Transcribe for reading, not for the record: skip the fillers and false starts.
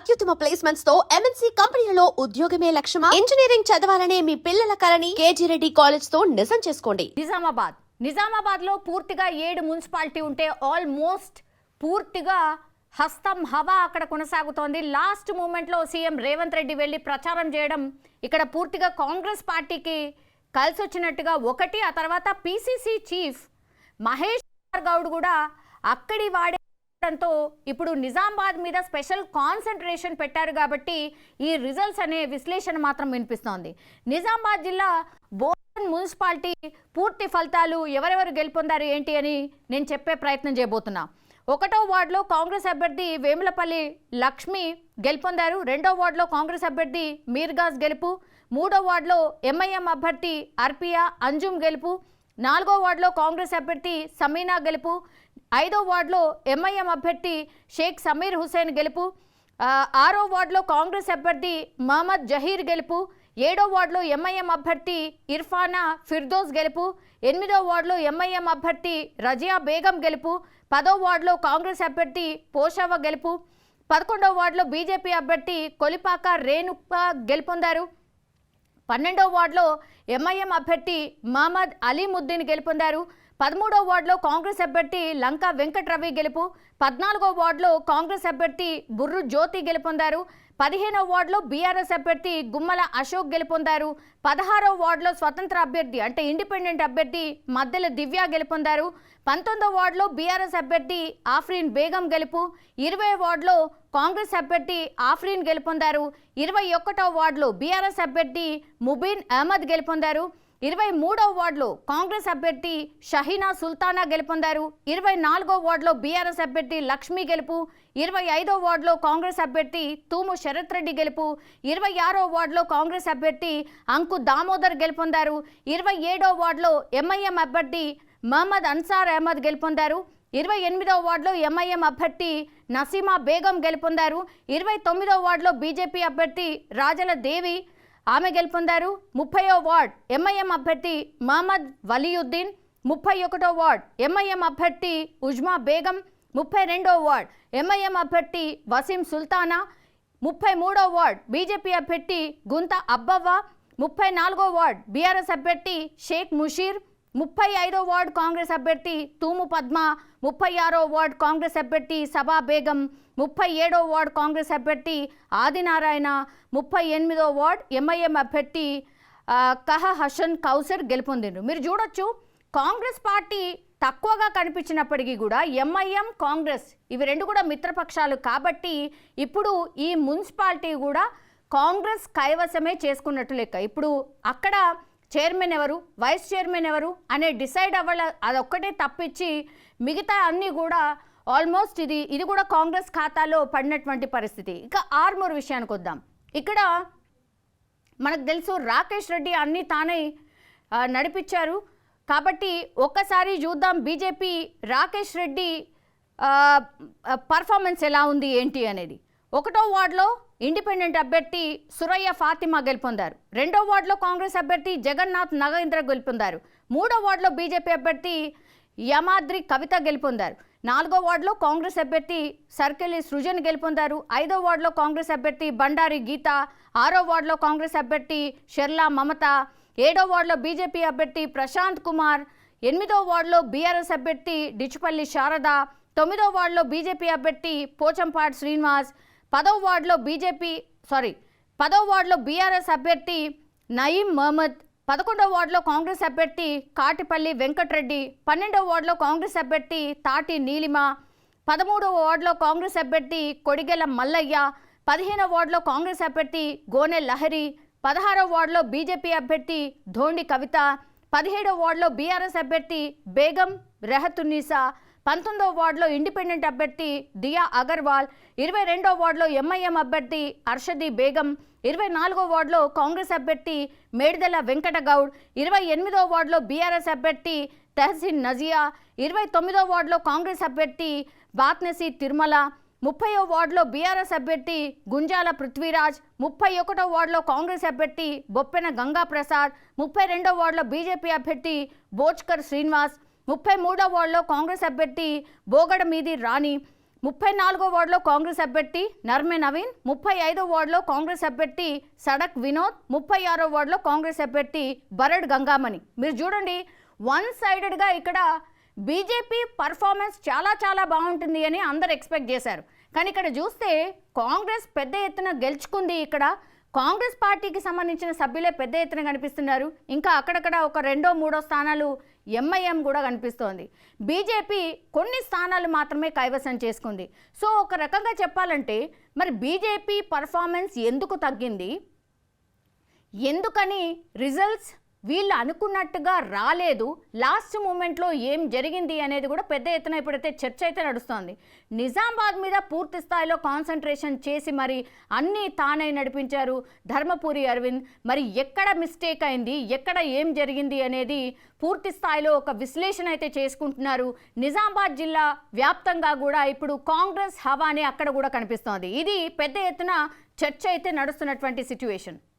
అత్యుత్తమ ప్లేస్మెంట్స్ తో ఎంఎన్సీ కంపెనీలలో ఉద్యోగమే లక్ష్యమా? ఇంజనీరింగ్ చదవాలనే మీ పిల్లల కలని కేజీ రెడ్డి కాలేజ్ తో నిజం చేసుకోండి. నిజామాబాద్ లో పూర్తిగా 7 మున్సిపాలిటీ ఉంటే ఆల్మోస్ట్ పూర్తిగా హస్తం హవా అక్కడ కొనసాగుతోంది. లాస్ట్ మూమెంట్ లో సీఎం రేవంత్ రెడ్డి వెళ్లి ప్రచారం చేయడం ఇక్కడ పూర్తిగా కాంగ్రెస్ పార్టీకి కలిసి వచ్చినట్టుగా ఒకటి. ఆ తర్వాత పిసిసి చీఫ్ మహేష్ గౌడ్ కూడా అక్కడి వాడేతో ఇప్పుడు నిజామాబాద్ మీద స్పెషల్ కాన్సన్ట్రేషన్ పెట్టారు కాబట్టి ఈ రిజల్ట్స్ అనే విశ్లేషణ మాత్రం వినిపిస్తోంది. నిజామాబాద్ జిల్లా బోధన్ మున్సిపాలిటీ పూర్తి ఫలితాలు ఎవరెవరు గెలుపొందారు ఏంటి అని నేను చెప్పే ప్రయత్నం చేయబోతున్నా. 1వ వార్డులో కాంగ్రెస్ అభ్యర్థి వేములపల్లి లక్ష్మి గెలుపొందారు. 2వ వార్డులో కాంగ్రెస్ అభ్యర్థి మీర్గాజ్ గెలుపు. 3వ వార్డులో ఎంఐఎం అభ్యర్థి అర్పియా అంజుమ్ గెలుపు. 4వ వార్డులో కాంగ్రెస్ అభ్యర్థి సమీనా గెలుపు. 5వ వార్డులో ఎంఐఎం అభ్యర్థి షేక్ సమీర్ హుసేన్ గెలుపు. 6వ వార్డులో కాంగ్రెస్ అభ్యర్థి మహమ్మద్ జహీర్ గెలుపు. 7వ వార్డులో ఎంఐఎం అభ్యర్థి ఇర్ఫానా ఫిర్దోస్ గెలుపు. 8వ వార్డులో ఎంఐఎం అభ్యర్థి రజియా బేగం గెలుపు. 10వ వార్డులో కాంగ్రెస్ అభ్యర్థి పోషావ గెలుపు. 11వ వార్డులో బీజేపీ అభ్యర్థి కొలిపాక రేణుక గెలుపొందారు. 12వ వార్డులో ఎంఐఎం అభ్యర్థి మహమ్మద్ అలీముద్దీన్ గెలుపొందారు. 13వ వార్డులో కాంగ్రెస్ అభ్యర్థి లంకా వెంకట్రవి గెలుపు. 14వ వార్డులో కాంగ్రెస్ అభ్యర్థి బుర్రు జ్యోతి గెలుపొందారు. 15వ వార్డులో బీఆర్ఎస్ అభ్యర్థి గుమ్మల అశోక్ గెలుపొందారు. 16వ వార్డులో స్వతంత్ర అభ్యర్థి అంటే ఇండిపెండెంట్ అభ్యర్థి మద్దెల దివ్య గెలుపొందారు. 19వ వార్డులో బీఆర్ఎస్ అభ్యర్థి ఆఫ్రీన్ బేగం గెలుపు. 20వ వార్డులో కాంగ్రెస్ అభ్యర్థి ఆఫ్రీన్ గెలుపొందారు. 21వ వార్డులో బీఆర్ఎస్ అభ్యర్థి ముబీన్ అహ్మద్ గెలుపొందారు. 23వ వార్డులో కాంగ్రెస్ అభ్యర్థి షహీనా సుల్తానా గెలుపొందారు. 24వ వార్డులో బీఆర్ఎస్ అభ్యర్థి లక్ష్మి గెలుపు. 25వ వార్డులో కాంగ్రెస్ అభ్యర్థి తూము శరత్ రెడ్డి గెలుపు. 26వ వార్డులో కాంగ్రెస్ అభ్యర్థి అంకు దామోదర్ గెలుపొందారు. 27వ వార్డులో ఎంఐఎం అభ్యర్థి మహమ్మద్ అన్సార్ అహ్మద్ గెలుపొందారు. 28వ వార్డులో ఎంఐఎం అభ్యర్థి నసీమా బేగం గెలుపొందారు. 29వ వార్డులో బీజేపీ అభ్యర్థి రాజల దేవి ఆమె గెలుపొందారు. 30వ వార్డ్ ఎంఐఎం అభ్యర్థి మహమ్మద్ వలీయుద్దీన్. 31వ వార్డ్ ఎంఐఎం అభ్యర్థి ఉజ్మా బేగం. 32వ వార్డ్ ఎంఐఎం అభ్యర్థి వసీం సుల్తానా. 33వ వార్డ్ బీజేపీ అభ్యర్థి గుంత అబ్బవ్వ. 34వ వార్డ్ బీఆర్ఎస్ అభ్యర్థి షేక్ ముషీర్. 35వ వార్డ్ కాంగ్రెస్ అభ్యర్థి తూము పద్మ. 36వ వార్డ్ కాంగ్రెస్ అభ్యర్థి సబా బేగం. 37వ వార్డ్ కాంగ్రెస్ అభ్యర్థి ఆదినారాయణ. 38వ వార్డ్ ఎంఐఎం అభ్యర్థి కహ హసన్ కౌసర్ గెలుపొందిండ్రు. మీరు చూడొచ్చు కాంగ్రెస్ పార్టీ తక్కువగా కనిపించినప్పటికీ కూడా ఎంఐఎం కాంగ్రెస్ ఇవి రెండు కూడా మిత్రపక్షాలు కాబట్టి ఇప్పుడు ఈ మున్సిపాలిటీ కూడా కాంగ్రెస్ కైవసమే చేసుకున్నట్టు లెక్క. ఇప్పుడు అక్కడ చైర్మన్ ఎవరు వైస్ చైర్మన్ ఎవరు అనే డిసైడ్ అవ్వాలి, అదొక్కటే తప్పించి మిగతా అన్నీ కూడా ఆల్మోస్ట్ ఇది కూడా కాంగ్రెస్ ఖాతాలో పడినటువంటి పరిస్థితి. ఇక ఆర్మూర్ విషయానికి వద్దాం. ఇక్కడ మనకు తెలుసు రాకేష్ రెడ్డి అన్నీ తానే నడిపించారు కాబట్టి ఒక్కసారి చూద్దాం బీజేపీ రాకేష్ రెడ్డి పర్ఫార్మెన్స్ ఎలా ఉంది ఏంటి అనేది. 1వ వార్డులో ఇండిపెండెంట్ అభ్యర్థి సురయ్య ఫాతిమా గెలుపొందారు. 2వ వార్డులో కాంగ్రెస్ అభ్యర్థి జగన్నాథ్ నగేంద్ర గెలుపొందారు. 3వ వార్డులో బీజేపీ అభ్యర్థి యమాద్రి కవిత గెలుపొందారు. 4వ వార్డులో కాంగ్రెస్ అభ్యర్థి సర్కెలి సృజన్ గెలుపొందారు. 5వ వార్డులో కాంగ్రెస్ అభ్యర్థి బండారి గీత. 6వ వార్డులో కాంగ్రెస్ అభ్యర్థి షెర్లా మమత. 7వ వార్డులో బీజేపీ అభ్యర్థి ప్రశాంత్ కుమార్. 8వ వార్డులో బీఆర్ఎస్ అభ్యర్థి డిచ్పల్లి శారద. 9వ వార్డులో బీజేపీ అభ్యర్థి పోచంపాటి శ్రీనివాస్. 10వ వార్డులో బీఆర్ఎస్ అభ్యర్థి నయీం మహమ్మద్. 11వ వార్డులో కాంగ్రెస్ అభ్యర్థి కాటిపల్లి వెంకటరెడ్డి. 12వ వార్డులో కాంగ్రెస్ అభ్యర్థి తాటి నీలిమ. 13వ వార్డులో కాంగ్రెస్ అభ్యర్థి కొడిగెల మల్లయ్య. 15వ వార్డులో కాంగ్రెస్ అభ్యర్థి గోనె లహరి. 16వ వార్డులో బీజేపీ అభ్యర్థి ధోండి కవిత. 17వ వార్డులో బీఆర్ఎస్ అభ్యర్థి బేగం రెహతున్నీసా. 19వ వార్డులో ఇండిపెండెంట్ అభ్యర్థి దియా అగర్వాల్. 22వ వార్డులో ఎంఐఎం అభ్యర్థి అర్షదీ బేగం. 24వ వార్డులో కాంగ్రెస్ అభ్యర్థి మేడిదల వెంకటగౌడ్. 28వ వార్డులో బీఆర్ఎస్ అభ్యర్థి తెహసిన్ నజియా. 29వ వార్డులో కాంగ్రెస్ అభ్యర్థి బాత్నెసి తిరుమల. 30వ వార్డులో బీఆర్ఎస్ అభ్యర్థి గుంజాల పృథ్వీరాజ్. 31వ వార్డులో కాంగ్రెస్ అభ్యర్థి బొప్పెన గంగా ప్రసాద్. 32వ వార్డులో బీజేపీ అభ్యర్థి బోచ్కర్ శ్రీనివాస్. 33వ వార్డులో కాంగ్రెస్ అభ్యర్థి బోగడ మీది రాణి. 34వ వార్డులో కాంగ్రెస్ అభ్యర్థి నర్మే నవీన్, 35వ వార్డులో కాంగ్రెస్ అభ్యర్థి సడక్ వినోద్, 36వ వార్డులో కాంగ్రెస్ అభ్యర్థి బరడ్ గంగామణి. మీరు చూడండి, వన్ సైడెడ్గా ఇక్కడ బీజేపీ పర్ఫార్మెన్స్ చాలా చాలా బాగుంటుంది అని అందరు ఎక్స్పెక్ట్ చేశారు. కానీ ఇక్కడ చూస్తే కాంగ్రెస్ పెద్ద ఎత్తున గెలుచుకుంది. ఇక్కడ కాంగ్రెస్ పార్టీకి సంబంధించిన సభ్యులే పెద్ద ఎత్తున కనిపిస్తున్నారు. ఇంకా అక్కడక్కడ ఒక 2, 3 స్థానాలు ఎంఐఎం కూడా కనిపిస్తోంది. బీజేపీ కొన్ని స్థానాలు మాత్రమే కైవసం చేసుకుంది. సో ఒక రకంగా చెప్పాలంటే మరి బీజేపీ పర్ఫార్మెన్స్ ఎందుకు తగ్గింది, ఎందుకని రిజల్ట్స్ వీళ్ళు అనుకున్నట్టుగా రాలేదు, లాస్ట్ మూమెంట్లో ఏం జరిగింది అనేది కూడా పెద్ద ఎత్తున ఇప్పుడైతే చర్చ అయితే నడుస్తోంది. నిజామాబాద్ మీద పూర్తి స్థాయిలో కాన్సన్ట్రేషన్ చేసి మరి అన్నీ తానై నడిపించారు ధర్మపురి అరవింద్. మరి ఎక్కడ మిస్టేక్ అయింది, ఎక్కడ ఏం జరిగింది అనేది పూర్తి స్థాయిలో ఒక విశ్లేషణ అయితే చేసుకుంటున్నారు. నిజామాబాద్ జిల్లా వ్యాప్తంగా కూడా ఇప్పుడు కాంగ్రెస్ హవానే అక్కడ కూడా కనిపిస్తోంది. ఇది పెద్ద ఎత్తున చర్చ అయితే నడుస్తున్నటువంటి సిచ్యువేషన్.